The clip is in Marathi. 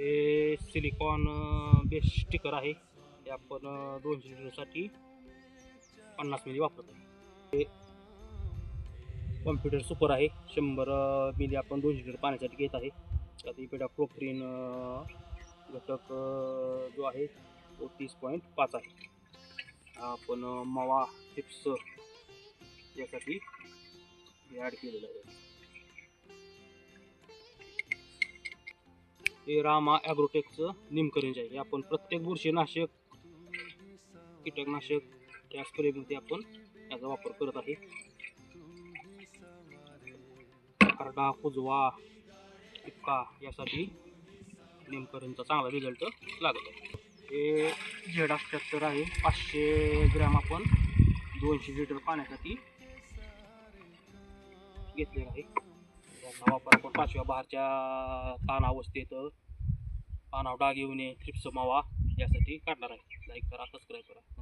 हे सिलिकॉन बेस स्टिकर आहे. हे आपण 200 लिटरसाठी 50 मिली वापरत आहे. हे कॉम्प्युटर सुपर आहे. 100 मिली आपण 200 लिटर पाण्यासाठी घेत आहे. त्यात इपिडाक्लोप्रिन घटक जो आहे तो 30.5 आहे. आपण मावा चिप्स यासाठी ॲड केलेलं आहे. हे रामा ॲग्रोटेकचं निमकरेंज आहे. हे आपण प्रत्येक बुरशीनाशक कीटकनाशक त्या स्प्रेमध्ये आपण याचा वापर करत आहे. खरडा कुजवा टिपका यासाठी निमकरेंजचा चांगला रिझल्ट लागत आहे. हे Z78 आहे. 500 ग्रॅम आपण 200 लिटर पाण्यासाठी घेतलेला आहे. याचा वापर आपण 5व्या बहारच्या ताण अवस्थेत पानावर डाग येऊ नये, थ्रिप्स मावा यासाठी काढणार आहे. लाईक करा, सबस्क्राईब करा.